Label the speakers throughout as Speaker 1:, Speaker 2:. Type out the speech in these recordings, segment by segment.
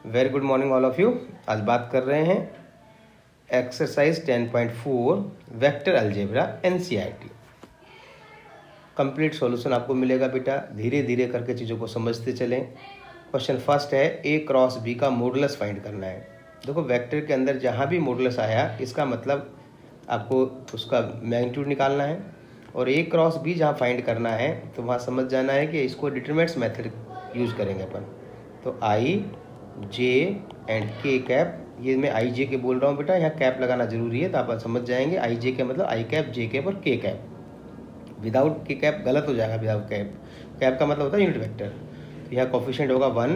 Speaker 1: Very good morning all of you. आज बात कर रहे हैं exercise 10.4 vector algebra NCERT. Complete solution आपको मिलेगा बेटा, धीरे धीरे करके चीज़ों को समझते चलें। क्वेश्चन फर्स्ट है, ए क्रॉस बी का मॉडुलस फाइंड करना है। देखो वेक्टर के अंदर जहाँ भी मॉडुलस आया इसका मतलब आपको उसका मैग्नीट्यूड निकालना है, और ए क्रॉस बी जहाँ फाइंड करना है तो वहाँ समझ जाना है कि इसको डिटरमिनेंट्स मेथड यूज़ करेंगे अपन। तो आई जे एंड के कैप, ये मैं आई जे के बोल रहा हूँ बेटा, यहाँ कैप लगाना जरूरी है तो आप समझ जाएंगे। आई जे के मतलब आई कैप, जे कैप और के कैप। विदाउट के कैप गलत हो जाएगा, विदाउट कैप। कैप का मतलब होता है यूनिट वेक्टर। तो यहाँ कोफिशिएंट होगा 1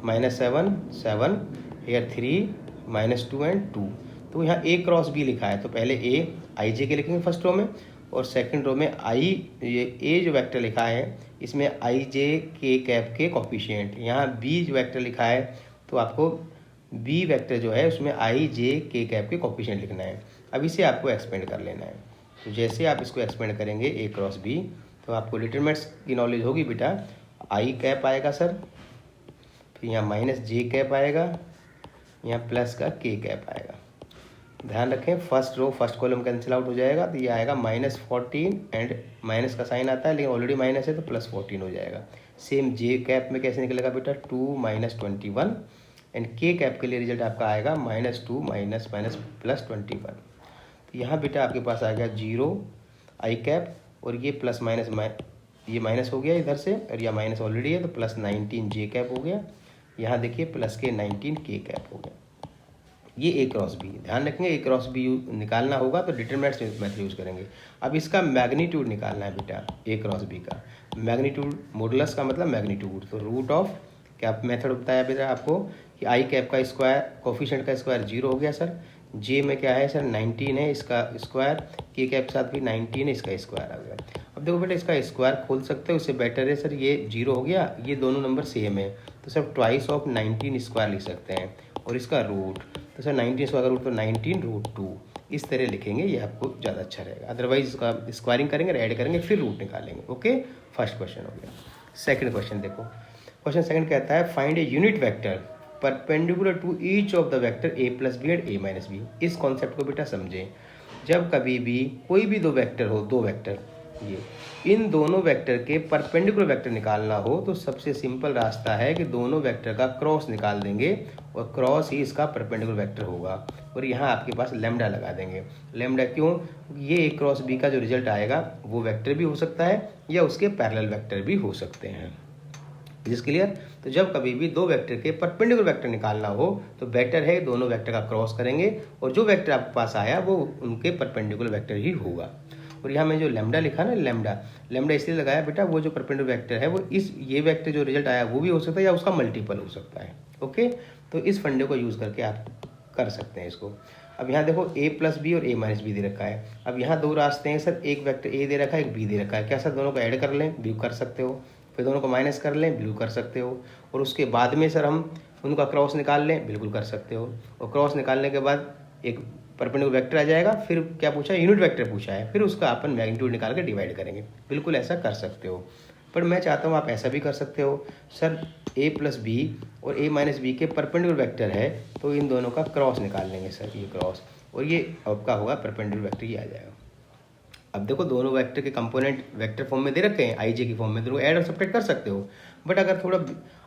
Speaker 1: -7 7, हेयर 3 -2 एंड 2। तो यहाँ ए क्रॉस बी लिखा है तो पहले ए आई जे के लिखेंगे फर्स्ट रो में, और सेकंड रो में आई ये ए जो वेक्टर लिखा है इसमें आई जे के कैप के कोफिशिएंट। यहाँ बी जो वेक्टर लिखा है तो आपको बी वेक्टर जो है उसमें आई जे के कैप के कोफिशिएंट लिखना है। अब इसे आपको एक्सपेंड कर लेना है। तो जैसे आप इसको एक्सपेंड करेंगे ए क्रॉस बी तो आपको डिटरमिनेंट्स की नॉलेज होगी बेटा। आई कैप आएगा सर, फिर यहाँ माइनस जे कैप आएगा, यहाँ प्लस का के कैप आएगा। ध्यान रखें first row first column cancel out हो जाएगा तो ये आएगा -14 एंड माइनस का साइन आता है लेकिन ऑलरेडी माइनस है तो +14 हो जाएगा। सेम जे कैप में कैसे निकलेगा बेटा, 2 - 21 एंड के कैप के लिए रिजल्ट आपका आएगा -2 +21। तो यहाँ बेटा आपके पास आ गया 0 आई कैप, और ये प्लस माइनस ये माइनस हो गया इधर से, और यह माइनस ऑलरेडी है तो +19 जे कैप हो गया। यहाँ देखिए प्लस के 19 के कैप हो गया। ये ए क्रॉस बी, ध्यान रखेंगे ए क्रॉस बी निकालना होगा तो डिटरमिनेंट्स मेथड यूज़ करेंगे। अब इसका मैग्नीट्यूड निकालना है बेटा, ए क्रॉस बी का मैग्नीट्यूड। मॉडुलस का मतलब मैग्नीट्यूड, तो रूट ऑफ क्या मेथड बताया बेटा आपको कि आई कैप का स्क्वायर, कोफिशिएंट का स्क्वायर 0 हो गया सर। जे में क्या है सर 19 है, इसका स्क्वायर, के कैप के साथ भी 19 है, इसका स्क्वायर आ गया। अब देखो बेटा इसका स्क्वायर खोल सकते हो, इससे बेटर है सर ये 0 हो गया, ये दोनों नंबर सेम है तो सर ट्वाइस ऑफ 19 स्क्वायर लिख सकते हैं, और इसका रूट तो सर 19 स्क्वायर रूट तो 19√2 इस तरह लिखेंगे, ये आपको ज़्यादा अच्छा रहेगा। अदरवाइज इसका स्क्वायरिंग करेंगे, ऐड करेंगे, फिर रूट निकालेंगे। ओके, फर्स्ट क्वेश्चन हो गया। सेकंड क्वेश्चन देखो, क्वेश्चन सेकंड कहता है find a unit vector perpendicular to each of the vector a + b and a - b। इस कॉन्सेप्ट को बेटा समझें। जब कभी भी कोई भी दो वेक्टर हो, दो वेक्टर, ये इन दोनों वेक्टर के परपेंडिकुलर वेक्टर निकालना हो तो सबसे सिंपल रास्ता है कि दोनों वेक्टर का क्रॉस निकाल देंगे, और क्रॉस ही इसका परपेंडिकुलर वेक्टर होगा, और यहाँ आपके पास लैम्डा लगा देंगे। लैम्डा क्यों? ये ए क्रॉस बी का जो रिजल्ट आएगा वो वेक्टर भी हो सकता है या उसके पैरेलल वेक्टर भी हो सकते हैं। Is clear? तो जब कभी भी दो वेक्टर के परपेंडिकुलर वेक्टर निकालना हो तो बेटर है दोनों वेक्टर का क्रॉस करेंगे, और जो वेक्टर आपके पास आया वो उनके परपेंडिकुलर वेक्टर ही होगा। और यहाँ में जो लैम्डा लिखा ना, लैम्डा इसलिए लगाया बेटा, वो जो परपेंडिकुलर वेक्टर है वो ये वेक्टर जो रिजल्ट आया वो भी हो सकता है या उसका मल्टीपल हो सकता है। ओके, तो इस फंडे को यूज़ करके आप कर सकते हैं इसको। अब यहाँ देखो a + b और a - b दे रखा है। अब यहाँ दो रास्ते हैं सर, एक वेक्टर a दे रखा है, एक b दे रखा है। क्या सर दोनों को ऐड कर लें? भी कर सकते हो। फिर दोनों को माइनस कर लें, बिल्कुल कर सकते हो। और उसके बाद में सर हम उनका क्रॉस निकाल लें, बिल्कुल कर सकते हो। और क्रॉस निकालने के बाद एक परपेंडिकुलर वेक्टर आ जाएगा, फिर क्या पूछा है? यूनिट वेक्टर पूछा है, फिर उसका अपन मैग्नीट्यूड निकाल के डिवाइड करेंगे। बिल्कुल ऐसा कर सकते हो, पर मैं चाहता हूँ आप ऐसा भी कर सकते हो सर, a + b और a - b के परपेंडिकुलर वेक्टर है तो इन दोनों का क्रॉस निकाल लेंगे सर, ये क्रॉस, और ये आपका होगा परपेंडिकुलर वेक्टर, ये आ जाएगा। अब देखो दोनों वेक्टर के कंपोनेंट वेक्टर फॉर्म में दे रखे हैं, आई जे की फॉर्म में, दोनों ऐड और सब्ट्रैक्ट कर सकते हो। बट अगर थोड़ा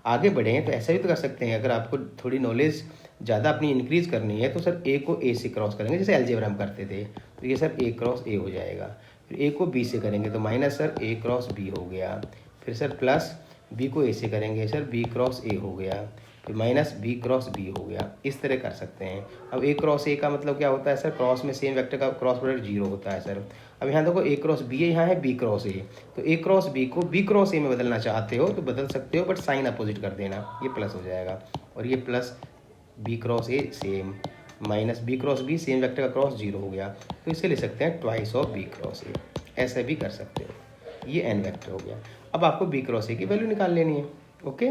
Speaker 1: आगे बढ़े हैं तो ऐसा भी तो कर सकते हैं। अगर आपको थोड़ी नॉलेज ज़्यादा अपनी इंक्रीज करनी है तो सर ए को ए से क्रॉस करेंगे, जैसे अलजेब्रा हम करते थे, तो ये सर a क्रॉस a हो जाएगा। फिर a को b से करेंगे तो minus sir a cross b हो गया। फिर सर प्लस b को a से करेंगे सर b क्रॉस a हो गया। फिर माइनस b क्रॉस b हो गया। इस तरह कर सकते हैं। अब a क्रॉस a का मतलब क्या होता है सर? क्रॉस में सेम वेक्टर का क्रॉस प्रोडक्ट 0 होता है सर। अब यहाँ देखो a क्रॉस b है, यहाँ है b क्रॉस a, तो a क्रॉस b को b क्रॉस a में बदलना चाहते हो तो बदल सकते हो, बट साइन अपोजिट कर देना, ये प्लस हो जाएगा। और ये plus b cross a same, minus b cross b same vector का क्रॉस 0 हो गया, तो इसे ले सकते हैं twice of b cross a, ऐसे भी कर सकते हो। ये n वेक्टर हो गया। अब आपको b क्रॉस a की वैल्यू निकाल लेनी है। ओके,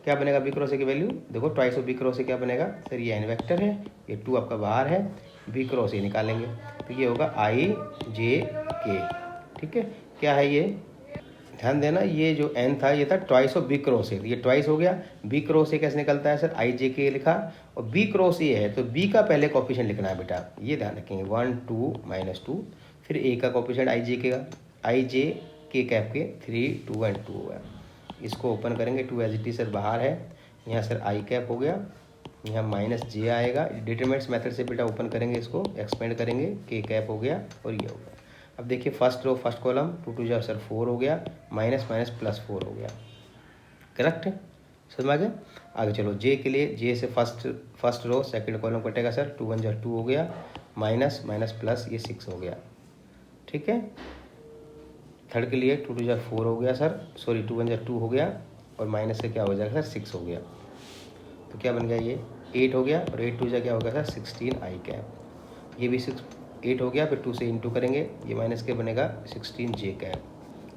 Speaker 1: क्या बनेगा b क्रॉस a की वैल्यू? देखो twice of b cross a क्या बनेगा सर? ये n वेक्टर है, ये 2 आपका बाहर है, b क्रॉस a निकालेंगे तो ये होगा i j k। ठीक है, क्या है ये? ध्यान देना, ये जो n था ये था ट्वाइस ऑफ b क्रॉस ए, ये ट्वाइस हो गया। b क्रॉस ए कैसे निकलता है सर, आई जे के लिखा, और b क्रॉस ए है तो b का पहले कोफिशिएंट लिखना है बेटा, ये ध्यान रखेंगे 1 2 -2, फिर a का कोफिशिएंट आई जे के का, आई जे के कैप के 3 2 एंड 2 है। इसको ओपन करेंगे, 2 एज इट इज सर बाहर है, यहाँ सर आई कैप हो गया, यहाँ माइनस जे आएगा, डिटरमिनेंट्स मेथड से बेटा ओपन करेंगे, इसको एक्सपेंड करेंगे, के कैप हो गया और ये हो गया। अब देखिए फर्स्ट रो फर्स्ट कॉलम 2 2 जा सर 4 हो गया, माइनस माइनस प्लस 4 हो गया, करेक्ट है, समझ में आ गया। आगे चलो जे के लिए, जे से फर्स्ट रो सेकंड कॉलम कटेगा सर, 2 1 जा 2 हो गया, माइनस माइनस प्लस ये 6 हो गया, ठीक है। थर्ड के लिए 2 2 जा 4 हो गया सर, सॉरी 2 1 जा 2 हो गया, और माइनस से क्या हो जाएगा सर 6 हो गया, तो क्या बन गया ये 8 हो गया, और 8 2 जा क्या हो गया सर 16 आई कैप, ये भी 8 हो गया, फिर 2 से इंटू करेंगे, ये माइनस के बनेगा 16 जे कैप,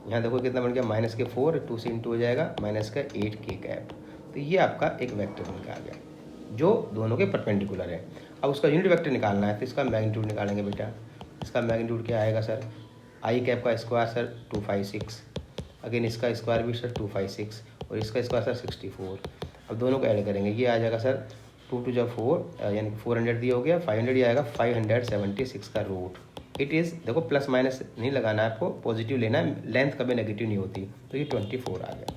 Speaker 1: यहाँ देखो कितना बन गया माइनस के 4, 2 से इंटू हो जाएगा माइनस का 8 के कैप। तो ये आपका एक वेक्टर बन के आ गया जो दोनों के परपेंडिकुलर है। अब उसका यूनिट वेक्टर निकालना है तो इसका मैग्नीट्यूड निकालेंगे बेटा। इसका मैग्नीट्यूड क्या आएगा सर, आई कैप का स्क्वायर सर 256, अगेन इसका स्क्वायर भी सर 256, और इसका स्क्वायर सर 64। अब दोनों को ऐड करेंगे, ये आ जाएगा सर 2 2 जा 4 यानी 400 दिया हो गया, 500 ये आएगा 576 का रूट। इट इज़ देखो प्लस माइनस नहीं लगाना है आपको, पॉजिटिव लेना है, लेंथ कभी नेगेटिव नहीं होती, तो ये 24 आ गया,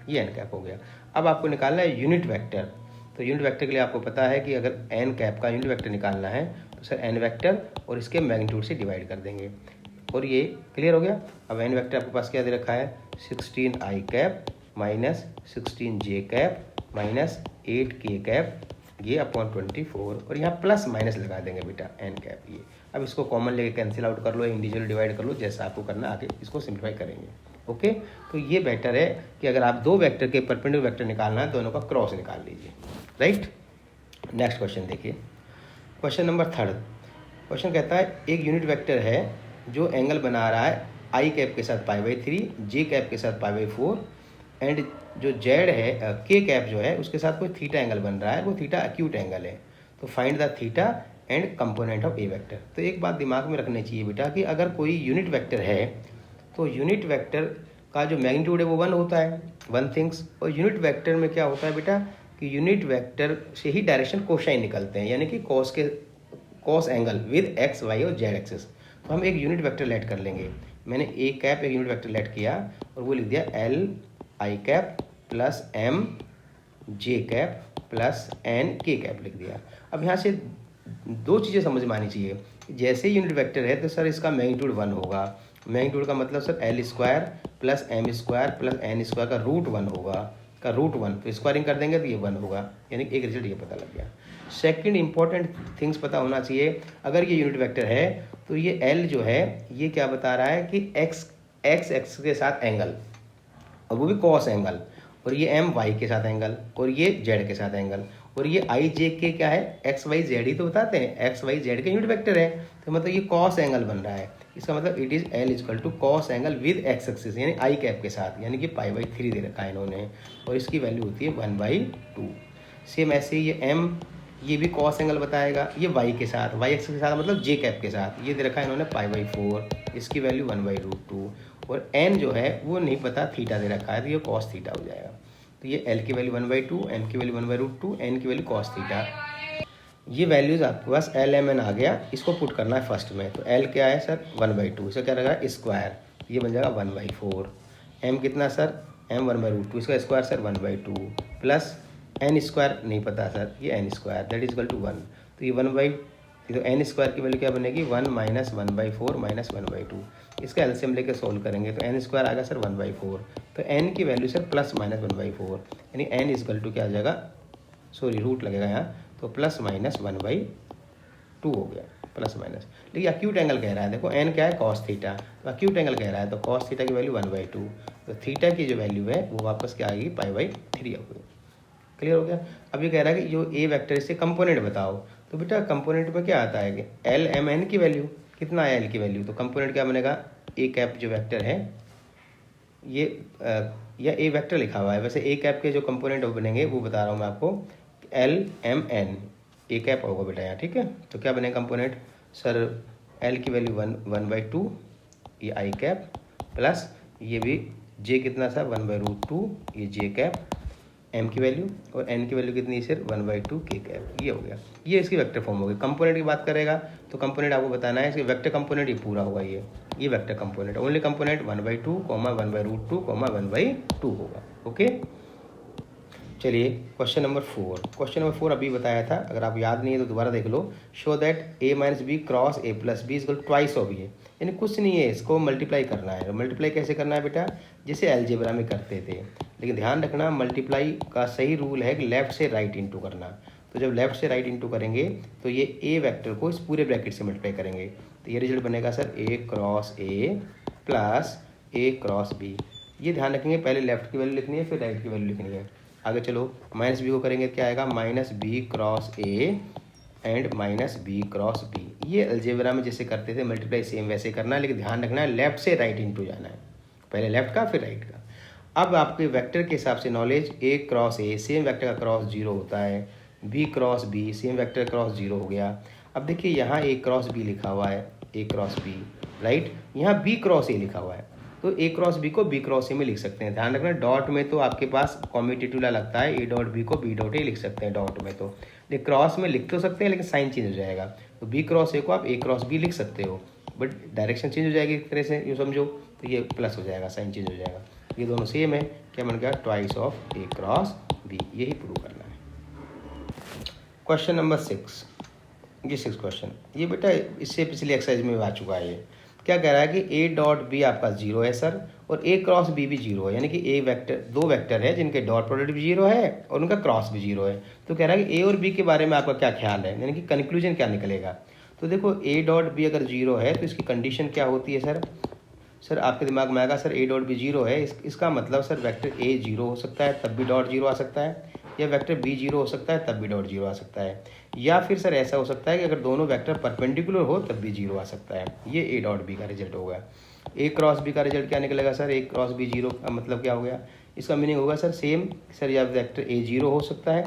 Speaker 1: ये एन कैप हो गया। अब आपको निकालना है यूनिट वेक्टर, तो यूनिट वेक्टर के लिए आपको पता है कि अगर एन कैप का यूनिट वेक्टर निकालना है तो सर एन वेक्टर और इसके मैग्नीट्यूड से डिवाइड कर देंगे, और ये क्लियर हो गया। अब एन वेक्टर आपके पास क्या दे रखा है, 16 आई कैप माइनस 16 जे कैप माइनस 8 के कैप, ये अपॉन 24, और यहाँ प्लस माइनस लगा देंगे बेटा एन कैप ये। अब इसको कॉमन लेके कैंसिल आउट कर लो, इंडिविजुअल डिवाइड कर लो, जैसा आपको करना आगे इसको सिंप्लीफाई करेंगे। ओके, तो ये बेटर है कि अगर आप दो वेक्टर के परपेंडिकुलर वेक्टर निकालना है, दोनों का क्रॉस निकाल लीजिए, राइट। नेक्स्ट क्वेश्चन देखिए, क्वेश्चन नंबर 3। क्वेश्चन कहता है एक यूनिट वेक्टर है जो एंगल बना रहा है आई कैप के साथ π/3, जे कैप के साथ π/4, एंड जो जेड है के कैप जो है उसके साथ कोई थीटा एंगल बन रहा है, वो थीटा एक्यूट एंगल है। तो find the theta and component of A vector. तो एक बात दिमाग में रखनी चाहिए बेटा कि अगर कोई यूनिट वेक्टर है तो यूनिट वेक्टर का जो मैग्नीट्यूड है वो 1 होता है, 1 थिंग्स। और यूनिट वेक्टर में क्या होता है बेटा कि यूनिट वेक्टर से ही डायरेक्शन कोसाइन निकलते हैं, यानी कि cos angle with X Y और जेड एक्सिस। तो हम एक यूनिट वेक्टर लेट कर लेंगे, मैंने ए कैप एक यूनिट वेक्टर लेट किया और वो लिख दिया L I cap plus M J cap plus N K cap लिख दिया। अब यहाँ से दो चीज़ें समझ में आनी चाहिए, जैसे यूनिट वेक्टर है तो सर इसका मैग्नीट्यूड 1 होगा, मैग्नीट्यूड का मतलब sir L square plus M square plus N square का रूट 1 होगा, का रूट 1, तो स्क्वायरिंग कर देंगे तो ये 1 होगा, यानी एक रिजल्ट ये पता लग गया। सेकंड इंपॉर्टेंट थिंग्स पता होना चाहिए, अगर ये यूनिट वेक्टर है तो ये एल जो है ये क्या बता रहा है कि एक्स एक्स के साथ एंगल, और वो भी कॉस एंगल, और ये एम वाई के साथ एंगल, और ये जेड के साथ एंगल, और ये आई जे के क्या है एक्स वाई जेड ही तो बताते हैं, एक्स वाई जेड के यूनिट वेक्टर है, तो मतलब ये कॉस एंगल बन रहा है। इसका मतलब it is L equal to cos angle with X axis, यानी आई कैप के साथ, यानी कि π/3 दे रखा है इन्होंने, और इसकी वैल्यू होती है 1/2। सेम ऐसे ये एम, ये भी कॉस एंगल बताएगा, ये वाई के साथ, वाई एक्सिस के साथ मतलब जे कैप के साथ, ये दे रखा है इन्होंने π/4, इसकी वैल्यू 1/√2, और एन जो है वो नहीं पता, थीटा दे रखा है तो ये कॉस थीटा हो जाएगा। तो ये एल की वैल्यू 1/2, एम की वैल्यू 1/√2, एन की वैल्यू कॉस थीटा। ये वैल्यूज आपके पास एल एम एन आ गया, इसको पुट करना है फर्स्ट में। तो एल क्या है सर 1/2, इसे क्या रहेगा स्क्वायर, ये बन जाएगा 1/4। एम कितना सर एम 1/√2, इसका square sir 1/2 plus N square नहीं पता सर, ये N square that is equal to 1। तो ये तो एन स्क्वायर की वैल्यू क्या बनेगी 1 माइनस 1/4 माइनस 1/2, इसका एलसीएम लेके सोल्व करेंगे तो एन स्क्वायर आएगा सर 1/4। तो एन की वैल्यू सर प्लस माइनस 1/4, यानी एन इक्वल टू क्या आ जाएगा, सॉरी रूट लगेगा यहाँ, तो प्लस माइनस 1/2 हो गया, प्लस माइनस। लेकिन एक्यूट एंगल कह रहा है, देखो एन क्या है कॉस थीटा, तो एक्यूट एंगल कह रहा है तो कॉस थीटा की वैल्यू 1/2, तो थीटा की जो वैल्यू है वो वापस क्या आएगी π/3 हो गई। क्लियर हो गया। अब ये कह रहा है कि जो ए वेक्टर इससे कंपोनेंट बताओ, तो बेटा कंपोनेंट में क्या आता है कि एल एम एन की वैल्यू कितना है, एल की वैल्यू, तो कंपोनेंट क्या बनेगा ए कैप जो वेक्टर है ये या ए वेक्टर लिखा हुआ है, वैसे ए कैप के जो कंपोनेंट बनेंगे वो बता रहा हूँ मैं आपको, L M N A cap होगा बेटा यहाँ, ठीक है। तो क्या बनेगा कंपोनेंट सर, एल की वैल्यू 1/2 ये आई कैप प्लस ये भी जे कितना था 1/√2, ये जे कैप एम की वैल्यू, और एन की वैल्यू कितनी सिर्फ 1/2 के कैप। ये हो गया, ये इसकी वेक्टर फॉर्म हो गई। कंपोनेंट की बात करेगा तो कंपोनेंट आपको बताना है, इसके वेक्टर कंपोनेंट ये पूरा होगा, ये वेक्टर कंपोनेंट, ओनली कंपोनेंट 1/2, 1/√2, 1/2 होगा। ओके, चलिए क्वेश्चन नंबर 4। क्वेश्चन नंबर 4 अभी बताया था, अगर आप याद नहीं है तो दोबारा देख लो। Show that a minus B cross a plus B equal twice of A, यानी कुछ नहीं है, इसको मल्टीप्लाई करना है। मल्टीप्लाई कैसे करना है बेटा, जैसे अलजेब्रा में करते थे, लेकिन ध्यान रखना मल्टीप्लाई का सही रूल है कि लेफ्ट से राइट इंटू करना। तो जब लेफ्ट से राइट इंटू करेंगे तो ये ए वेक्टर को इस पूरे ब्रैकेट से मल्टीप्लाई करेंगे, तो ये रिजल्ट बनेगा sir a cross a plus a cross b। ये ध्यान रखेंगे, पहले लेफ्ट की वैल्यू लिखनी है फिर राइट की वैल्यू लिखनी है। आगे चलो, माइनस बी को करेंगे क्या आएगा, minus B cross A and minus B cross B. ये अलजेब्रा में जैसे करते थे मल्टीप्लाई, सेम वैसे करना है, लेकिन ध्यान रखना है लेफ्ट से राइट इनटू जाना है, पहले लेफ्ट का फिर राइट का। अब आपके वेक्टर के हिसाब से knowledge, A cross A same vector का क्रॉस 0 होता है, B cross B same vector cross 0 हो गया। अब देखिए यहाँ ए क्रॉस बी लिखा हुआ है, ए क्रॉस बी, राइट, यहाँ बी क्रॉस ए लिखा हुआ है, तो ए क्रॉस बी को बी क्रॉस ए में लिख सकते हैं। ध्यान रखना डॉट में तो आपके पास कॉम्यूटेटिव लगता है, ए डॉट बी को बी डॉट ए लिख सकते हैं डॉट में, तो लेकिन क्रॉस में लिख तो सकते हैं लेकिन साइन चेंज हो जाएगा। तो बी क्रॉस ए को आप ए क्रॉस बी लिख सकते हो, बट डायरेक्शन चेंज हो जाएगी एक तरह से, यूँ समझो, तो ये प्लस हो जाएगा, साइन चेंज हो जाएगा। ये दोनों सेम है, क्या बन गया, twice of A cross B, यही प्रूव करना है। क्वेश्चन नंबर 6, ये 6 क्वेश्चन, ये बेटा इससे पिछली एक्सरसाइज में आ चुका है। ये क्या कह रहा है कि ए डॉट बी आपका 0 है सर, और ए क्रॉस बी भी 0 है, यानी कि ए वेक्टर, दो वेक्टर है जिनके डॉट प्रोडक्ट भी 0 है और उनका क्रॉस भी 0 है। तो कह रहा है कि ए और बी के बारे में आपका क्या ख्याल है, यानी कि कंक्लूजन क्या निकलेगा। तो देखो ए डॉट बी अगर 0 है तो इसकी कंडीशन क्या होती है सर आपके दिमाग में आएगा, सर ए डॉट बी 0 है, इसका मतलब सर वेक्टर ए 0 हो सकता है तब भी डॉट 0 आ सकता है, या वेक्टर बी 0 हो सकता है तब भी डॉट 0 आ सकता है, या फिर सर ऐसा हो सकता है कि अगर दोनों वेक्टर परपेंडिकुलर हो तब भी 0 आ सकता है। ये ए डॉट बी का रिजल्ट होगा। ए क्रॉस बी का रिजल्ट क्या निकलेगा सर, ए क्रॉस बी 0 का मतलब क्या हो गया, इसका मीनिंग होगा सर सेम, सर या वेक्टर ए 0 हो सकता है,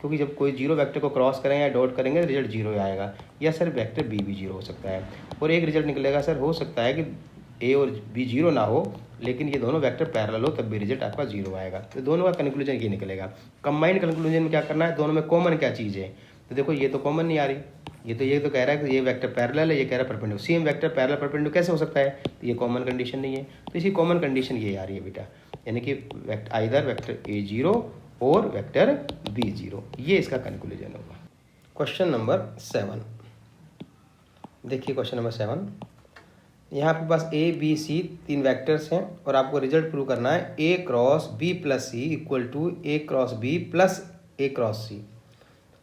Speaker 1: क्योंकि जब कोई 0 वेक्टर को क्रॉस करेंगे या डॉट करेंगे तो रिजल्ट 0 आएगा, या सर वेक्टर बी भी 0 हो सकता है। और एक रिजल्ट निकलेगा सर, हो सकता है कि ए और बी 0 ना हो लेकिन ये दोनों वेक्टर पैरेलल हो तब भी रिजल्ट आपका 0 आएगा। तो दोनों का कंक्लूजन ये निकलेगा। कंबाइंड कंक्लूजन में क्या करना है, दोनों में कॉमन क्या चीज़ है, तो देखो ये तो कॉमन नहीं आ रही, ये तो कह रहा है कि ये वेक्टर पैरेलल है, ये कह रहा है perpendicular, same vector parallel perpendicular कैसे हो सकता है, तो ये कॉमन कंडीशन नहीं है। तो इसी कॉमन कंडीशन ये आ रही है बेटा, यानी कि आइदर वेक्टर ए 0 और वेक्टर बी 0, ये इसका कंक्लूजन होगा। क्वेश्चन नंबर 7, देखिए क्वेश्चन नंबर 7, यहाँ आपके पास ए बी सी 3 वेक्टर्स हैं और आपको रिजल्ट प्रूव करना है A cross B plus C equal to A cross B plus A cross C.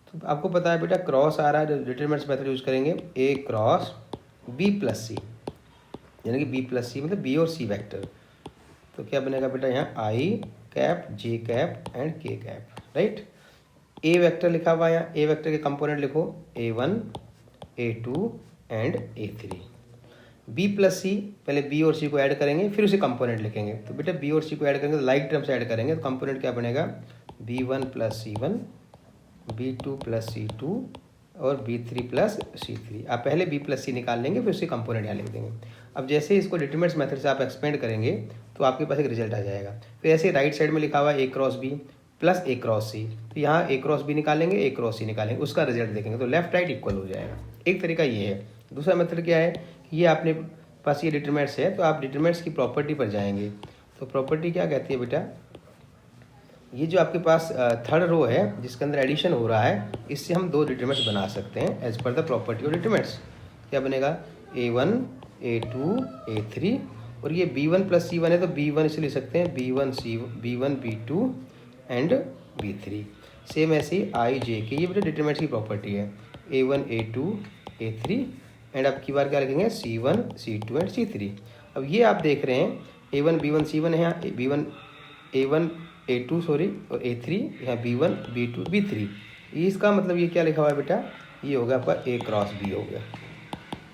Speaker 1: तो आपको पता है बेटा क्रॉस आ रहा है, डिटरमिनेंट्स मेथड यूज करेंगे, ए क्रॉस बी प्लस सी, यानी कि बी प्लस सी मतलब बी और सी वेक्टर। तो क्या बनेगा बेटा, यहाँ आई कैप जे कैप एंड के कैप, राइट। ए वेक्टर लिखा हुआ है, यहाँ ए वेक्टर के कंपोनेंट लिखो, A1 A2 and A3। B plus सी, पहले बी और सी को ऐड करेंगे फिर उसे कंपोनेंट लिखेंगे। तो बेटा बी और सी को ऐड करेंगे तो लाइक टर्म से ऐड करेंगे, तो कंपोनेंट क्या बनेगा, B1 plus C1, B2 plus C2 और B3 प्लस C3। आप पहले B प्लस सी निकाल लेंगे फिर उसे कंपोनेंट यहाँ लिख देंगे। अब जैसे इसको डिटरमिनेंट्स मेथड से आप एक्सपेंड करेंगे तो आपके पास एक रिजल्ट आ जाएगा। फिर ऐसे राइट साइड में लिखा हुआ है A cross B plus A cross C, तो यहाँ ए क्रॉस बी निकालेंगे, ए क्रॉस सी निकालेंगे, उसका रिजल्ट देखेंगे, तो लेफ्ट राइट इक्वल हो जाएगा। एक तरीका ये है। दूसरा मेथड क्या है, ये आपने पास ये डिटरमिनेंट्स है तो आप डिटरमिनेंट्स की प्रॉपर्टी पर जाएंगे। तो प्रॉपर्टी क्या कहती है बेटा, ये जो आपके पास थर्ड रो है जिसके अंदर एडिशन हो रहा है, इससे हम 2 डिटरमिनेंट्स बना सकते हैं as per the property of determinants. क्या बनेगा, A1 A2 A3, और ये B1 प्लस C1 है तो B1 इसे लिख सकते हैं B1 B2 and B3। Same ऐसे ही आई जे के, ये बेटा डिटरमिनेंट्स की प्रॉपर्टी है, A1 A2 A3 एंड अब की बार क्या लिखेंगे C1 C2 एंड C3। अब ये आप देख रहे हैं A1 B1 C1 है, यहाँ A1 A2 सॉरी और A3, यहाँ B1 B2 B3। इसका मतलब ये क्या लिखा हुआ है बेटा, ये हो गया आपका A क्रॉस B हो गया,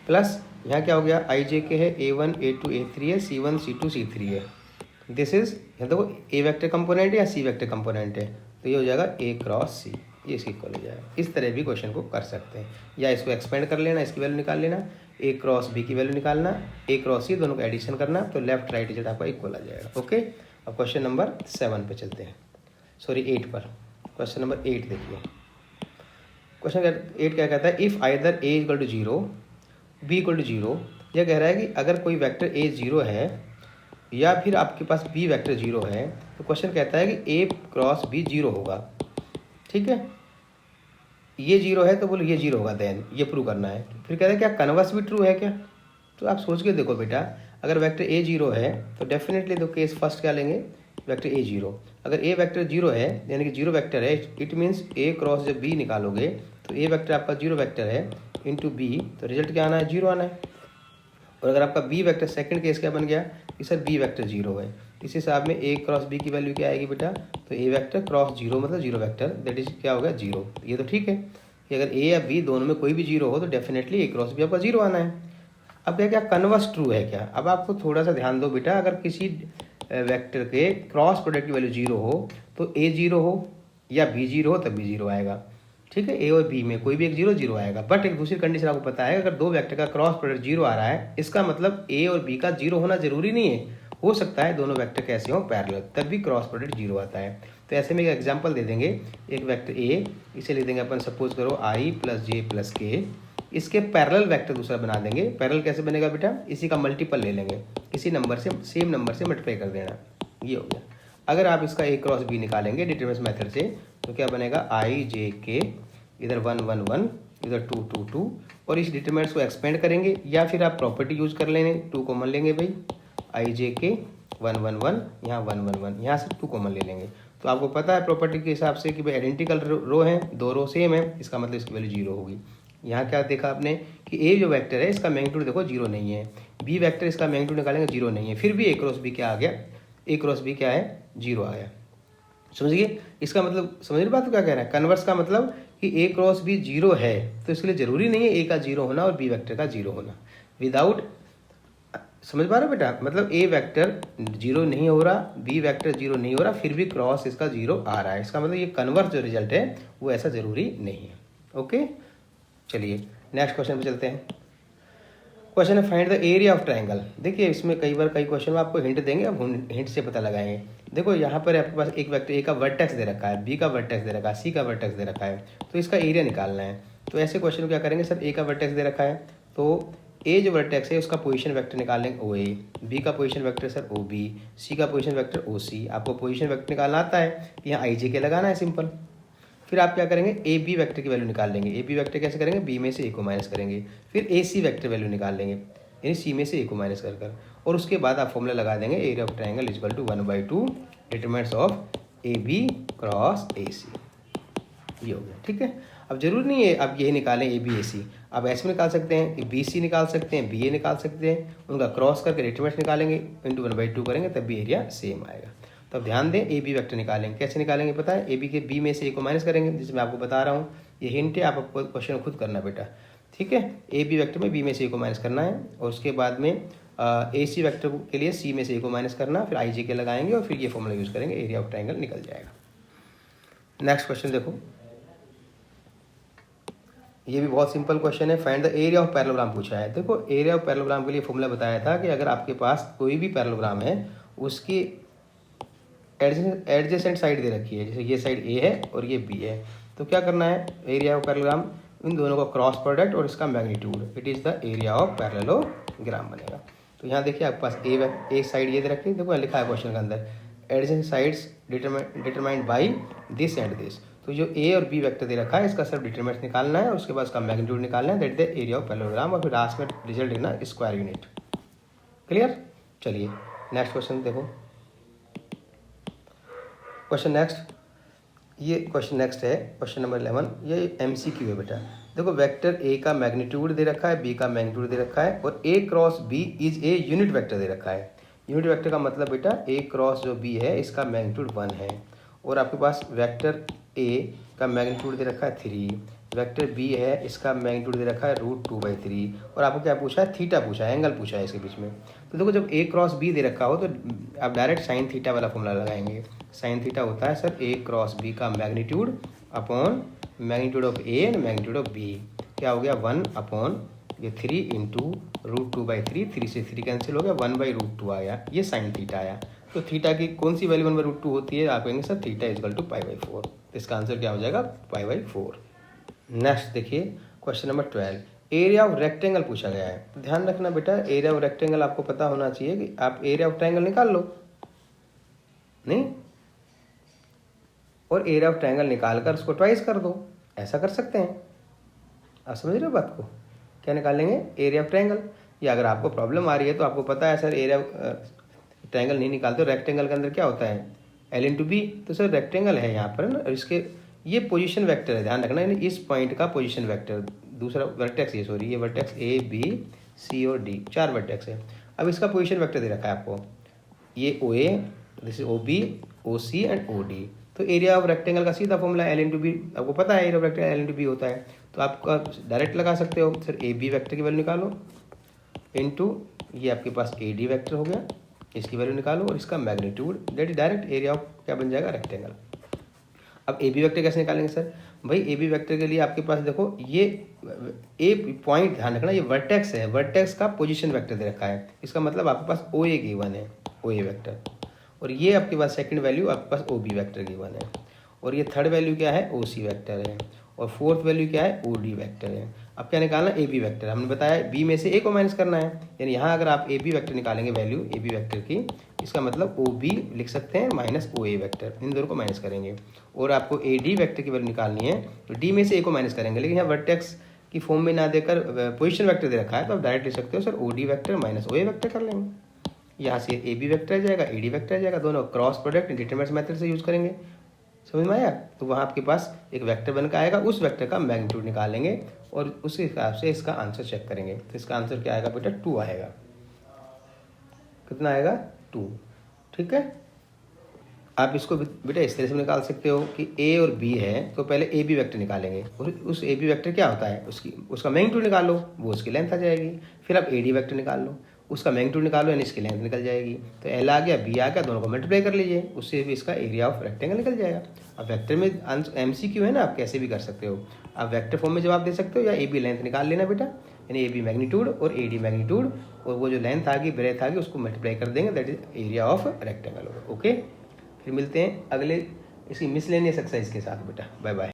Speaker 1: प्लस यहाँ क्या हो गया, आई जे के है, A1 A2 A3 है, C1 C2 C3 है। दिस इज, यहाँ देखो ए वेक्टर कंपोनेंट है या सी वेक्टर कंपोनेंट है, तो ये हो जाएगा A क्रॉस सी, ये इसकी इक्वल हो जाएगा। इस तरह भी क्वेश्चन को कर सकते हैं, या इसको एक्सपेंड कर लेना, इसकी वैल्यू निकाल लेना, ए क्रॉस बी की वैल्यू निकालना, ए क्रॉस सी दोनों को एडिशन करना, तो लेफ्ट राइट रिजल्ट आपका इक्वल आ जाएगा। ओके, अब क्वेश्चन नंबर 7 पे चलते हैं, सॉरी 8 पर। क्वेश्चन नंबर 8 देखिए, क्वेश्चन 8 क्या कहता है, if either A equal to 0 B equal to 0। यह कह रहा है कि अगर कोई वेक्टर ए 0 है या फिर आपके पास बी वेक्टर 0 है, तो क्वेश्चन कहता है कि ए क्रॉस बी 0 होगा। ठीक है, ये 0 है तो बोलो ये 0 होगा, देन ये प्रूव करना है। फिर कहता है क्या कन्वर्स भी ट्रू है क्या? तो आप सोच के देखो बेटा, अगर वेक्टर ए 0 है तो डेफिनेटली तो केस फर्स्ट क्या लेंगे, वेक्टर ए 0। अगर ए वेक्टर 0 है यानी कि 0 वेक्टर है, इट मीन्स ए क्रॉस जब बी निकालोगे तो ए वेक्टर आपका 0 वेक्टर है इंटू बी, तो रिजल्ट क्या आना है, 0 आना है। और अगर आपका बी वेक्टर सेकंड केस क्या बन गया कि सर बी वेक्टर 0 है, इस हिसाब में ए क्रॉस बी की वैल्यू क्या आएगी बेटा, तो ए वेक्टर क्रॉस 0 मतलब 0 वेक्टर, दैट इज क्या होगा 0। ये तो ठीक है कि अगर ए या बी दोनों में कोई भी 0 हो तो डेफिनेटली ए क्रॉस बी आपका 0 आना है। अब क्या कन्वर्स ट्रू है क्या? अब आपको थोड़ा सा ध्यान दो बेटा, अगर किसी वेक्टर के क्रॉस प्रोडक्ट की वैल्यू 0 हो तो ए 0 हो या बी 0 हो तब भी 0 आएगा। ठीक है, ए और बी में कोई भी एक 0 आएगा। बट एक दूसरी कंडीशन आपको पता है, अगर दो वेक्टर का क्रॉस प्रोडक्ट 0 आ रहा है, इसका मतलब ए और बी का 0 होना जरूरी नहीं है, हो सकता है दोनों वेक्टर कैसे हो पैरेलल, तब भी क्रॉस प्रोडक्ट 0 आता है। तो ऐसे में एक एग्जांपल दे देंगे, एक वेक्टर ए, इसे ले देंगे अपन सपोज करो i प्लस जे प्लस के, इसके पैरेलल वेक्टर दूसरा बना देंगे। पैरेलल कैसे बनेगा बेटा, इसी का मल्टीपल ले लेंगे, किसी नंबर से सेम नंबर से मल्टीप्लाई कर देना, ये हो गया। अगर आप इसका ए क्रॉस बी निकालेंगे डिटरमिनेंट मेथड से तो क्या बनेगा, i j k, इधर 1 1 1, इधर 2 2 2, और इस डिटरमिनेंट्स को एक्सपेंड करेंगे या फिर आप प्रॉपर्टी यूज कर लेंगे, 2 कॉमन लेंगे भाई, i j k 1 1 1, यहाँ 1 1 1, यहाँ से 2 कॉमन ले लेंगे। तो आपको पता है प्रॉपर्टी के हिसाब से कि भाई आइडेंटिकल रो हैं, दो रो सेम है, इसका मतलब इसकी वैल्यू 0 होगी। यहाँ क्या देखा आपने कि ए जो वेक्टर है इसका मैग्नीट्यूड देखो 0 नहीं है, बी वेक्टर इसका मैग्नीट्यूड निकालेंगे 0 नहीं है, फिर भी ए क्रॉस बी क्या आ गया, ए क्रॉस बी क्या है, 0 आ गया। समझिए इसका मतलब, समझ रही बात तो क्या कह रहा है, कन्वर्स का मतलब कि ए क्रॉस बी 0 है तो इसके लिए जरूरी नहीं है ए का 0 होना और बी वेक्टर का 0 होना, विदाउट, समझ पा रहे हो बेटा, मतलब ए वेक्टर 0 नहीं हो रहा, बी वेक्टर 0 नहीं हो रहा, फिर भी क्रॉस इसका 0 आ रहा है, इसका मतलब ये कन्वर्स जो रिजल्ट है वो ऐसा जरूरी नहीं है। ओके, चलिए नेक्स्ट क्वेश्चन पे चलते हैं। क्वेश्चन है find the area of triangle. देखिए इसमें कई बार कई क्वेश्चन में आपको हिंट देंगे, अब हिंट से पता लगाएंगे। देखो यहाँ पर आपके पास एक वेक्टर ए का वर्टेक्स दे रखा है, बी का वर्टेक्स दे रखा है, सी का वर्टेक्स दे रखा है, तो इसका एरिया निकालना है। तो ऐसे क्वेश्चन को क्या करेंगे, सर ए का वर्टेक्स दे रखा है तो ए जो वर्टेक्स है उसका पोजीशन वेक्टर निकालेंगे ओ ए, बी का position vector sir O B, C का पोजीशन वेक्टर ओ सी। आपको पोजीशन वेक्टर निकालना आता है, यहाँ आई जे के लगाना है सिंपल। फिर आप क्या करेंगे, ए बी वेक्टर की वैल्यू निकाल लेंगे। ए बी वेक्टर कैसे करेंगे, बी में से ए को माइनस करेंगे, फिर ए सी वेक्टर वैल्यू निकाल लेंगे यानी सी में से ए को माइनस कर, और उसके बाद आप फॉर्मूला लगा देंगे area of triangle equal to 1/2 determinants of A B cross A C. ये हो गया, ठीक है। अब जरूरी नहीं है अब यही निकालें ए बी ए सी, आप ऐसे निकाल सकते हैं कि बी सी निकाल सकते हैं, बी ए निकाल सकते हैं, उनका क्रॉस करके डिटरमिनेंट्स निकालेंगे इंटू 1/2 करेंगे तब भी एरिया सेम आएगा। तो अब ध्यान दें, ए बी वेक्टर निकालेंगे, कैसे निकालेंगे पता है, ए बी के बी में से ए को माइनस करेंगे, जिसमें आपको बता रहा हूँ, ये हिंट है, आपको क्वेश्चन खुद करना बेटा, ठीक है। ए बी वेक्टर में बी में से ए को माइनस करना है, और उसके बाद में ए सी वेक्टर के लिए सी में से ए को माइनस करना, फिर आई जे के लगाएंगे और फिर ये फॉर्मूला यूज करेंगे, एरिया ऑफ ट्राइंगल निकल जाएगा। नेक्स्ट क्वेश्चन देखो, ये भी बहुत सिंपल क्वेश्चन है, find the area of parallelogram पूछा है। देखो एरिया ऑफ पैरेललोग्राम के लिए फॉर्मूला बताया था कि अगर आपके पास कोई भी पैरेललोग्राम है उसकी एडजेसेंट साइड दे रखी है, जैसे ये साइड ए है और ये बी है, तो क्या करना है, एरिया ऑफ पैरेललोग्राम इन दोनों का क्रॉस प्रोडक्ट और इसका magnitude, it is the area of parallelogram बनेगा। तो यहाँ देखिए आपके पास ए साइड ये दे रखी है, देखो लिखा है क्वेश्चन के अंदर, adjacent sides determined by this and this. तो जो ए और बी वेक्टर दे रखा है इसका सिर्फ डिटरमिनेंट निकालना है और उसके बाद उसका मैग्नीट्यूड निकालना है, that the area of parallelogram, और फिर लास्ट में रिजल्ट लिखना स्क्वायर यूनिट। क्लियर, चलिए नेक्स्ट क्वेश्चन देखो। क्वेश्चन नेक्स्ट, ये क्वेश्चन नेक्स्ट है क्वेश्चन नंबर 11, ये MCQ है बेटा। देखो वेक्टर ए का मैग्नीट्यूड दे रखा है, बी का मैग्नीट्यूड दे रखा है, और A cross B is a unit vector दे रखा है। यूनिट वेक्टर का मतलब बेटा ए क्रॉस जो बी है इसका मैग्नीट्यूड 1 है, और आपके पास वेक्टर ए का मैग्नीट्यूड दे रखा है 3, वेक्टर बी है इसका मैग्नीट्यूड दे रखा है √2/3, और आपको क्या पूछा है, थीटा पूछा है, एंगल पूछा है इसके बीच में। तो देखो जब ए क्रॉस बी दे रखा हो तो आप डायरेक्ट साइन थीटा वाला फॉर्मूला लगाएंगे। साइन थीटा होता है सर ए क्रॉस बी का magnitude upon magnitude of A and magnitude of B, क्या हो गया 1/2 ये 3 इंटू √2/3, 3 से 3 कैंसिल हो गया, 1/√2 आया, ये साइन थीटा आया। तो थीटा की कौन सी वैल्यू 1/√2 होती है? आप कहेंगे सर थीटा इजकल टू π/4, तो इसका आंसर क्या हो जाएगा? π/4। नेक्स्ट देखिए question number 12, area of rectangle पूछा गया है। तो ध्यान रखना बेटा, एरिया ऑफ रेक्टेंगल आपको पता होना चाहिए कि आप एरिया ऑफ ट्रायंगल निकाल लो, नहीं, और एरिया ऑफ ट्रायंगल निकाल कर उसको ट्वाइस कर दो, ऐसा कर सकते हैं। आप समझ रहे हो बात को? क्या निकालेंगे? Area of triangle. या अगर आपको प्रॉब्लम आ रही है तो आपको पता है सर एरिया ट्रायंगल नहीं निकालते, रेक्टेंगल के अंदर क्या होता है? L/B। तो सर रेक्टेंगल है यहाँ पर ना, और इसके ये पोजीशन वेक्टर है, ध्यान रखना, इस पॉइंट का पोजीशन वेक्टर, दूसरा वर्टेक्स, ये सॉरी, ये वर्टेक्स A, B, C और D, 4 वर्टेक्स है। अब इसका पोजीशन वेक्टर दे रखा है आपको, ये OA, this is OB, OC and OD। तो एरिया ऑफ रेक्टेंगल का सीधा फॉर्मूला L/B, आपको पता है एरिया ऑफ रेक्टेंगल L/B होता है, तो आपका डायरेक्ट लगा सकते हो सर, AB वेक्टर की वैल्यू निकालो इनटू ये आपके पास AD वेक्टर हो गया, इसकी वैल्यू निकालो, और इसका magnitude, that is direct area of क्या बन जाएगा? रेक्टेंगल। अब AB वेक्टर कैसे निकालेंगे सर? भाई AB वेक्टर के लिए आपके पास देखो, ये ए पॉइंट ध्यान रखना, ये वर्टेक्स है, वर्टेक्स का पोजीशन वेक्टर दे रखा है, इसका मतलब आपके पास OA गिवन है, OA वेक्टर, और ये आपके पास सेकंड वैल्यू आपके पास OB वेक्टर गिवन है, और ये थर्ड वैल्यू क्या है? OC वेक्टर है, और फोर्थ वैल्यू क्या है? OD वेक्टर है। अब क्या निकालना? AB vector. हमने बताया B में से A को माइनस करना है, यानी यहाँ अगर आप AB वेक्टर निकालेंगे वैल्यू AB वेक्टर की, इसका मतलब OB लिख सकते हैं माइनस OA वेक्टर, इन दोनों को माइनस करेंगे, और आपको AD वेक्टर की वैल्यू निकालनी है तो D में से A को माइनस करेंगे, लेकिन यहाँ वर्टेक्स की फॉर्म में ना देकर पोजिशन वेक्टर दे रखा है, तो आप डायरेक्ट लिख सकते हो sir OD vector minus OA vector कर लेंगे। यहाँ से AB वेक्टर आ जाएगा, AD वेक्टर आ जाएगा, दोनों क्रॉस प्रोडक्ट डिटरमिनेंट मेथड से यूज करेंगे। समझ में आया? तो वहाँ आपके पास एक वेक्टर बन के आएगा, उस वेक्टर का मैग्नीट्यूड निकालेंगे और उस हिसाब से इसका आंसर चेक करेंगे। तो इसका आंसर क्या आएगा बेटा? 2 आएगा। कितना आएगा? 2। ठीक है, आप इसको बेटा इस तरह से निकाल सकते हो कि A और B है, तो पहले AB वेक्टर निकालेंगे, और उस AB वेक्टर क्या होता है, उसका मैग्नीट्यूड निकाल लो, वो उसकी लेंथ आ जाएगी। फिर आप AD वेक्टर निकाल लो, उसका मैग्नीट्यूड निकालो, यानी इसकी लेंथ निकल जाएगी। तो L आ गया, B आ गया, दोनों को मल्टीप्लाई कर लीजिए, उससे भी इसका एरिया ऑफ रेक्टेंगल निकल जाएगा। अब वेक्टर में MCQ है ना, आप कैसे भी कर सकते हो, आप वेक्टर फॉर्म में जवाब दे सकते हो, या AB लेंथ निकाल लेना बेटा, यानी AB मैग्नीट्यूड और AD मैग्नीट्यूड, और वो जो लेंथ आ गई, ब्रेथ आ गई, उसको मल्टीप्लाई कर देंगे, that is area of rectangle होगा। ओके, फिर मिलते हैं अगले इसी मिसलेनियस एक्सरसाइज के साथ बेटा। Bye bye.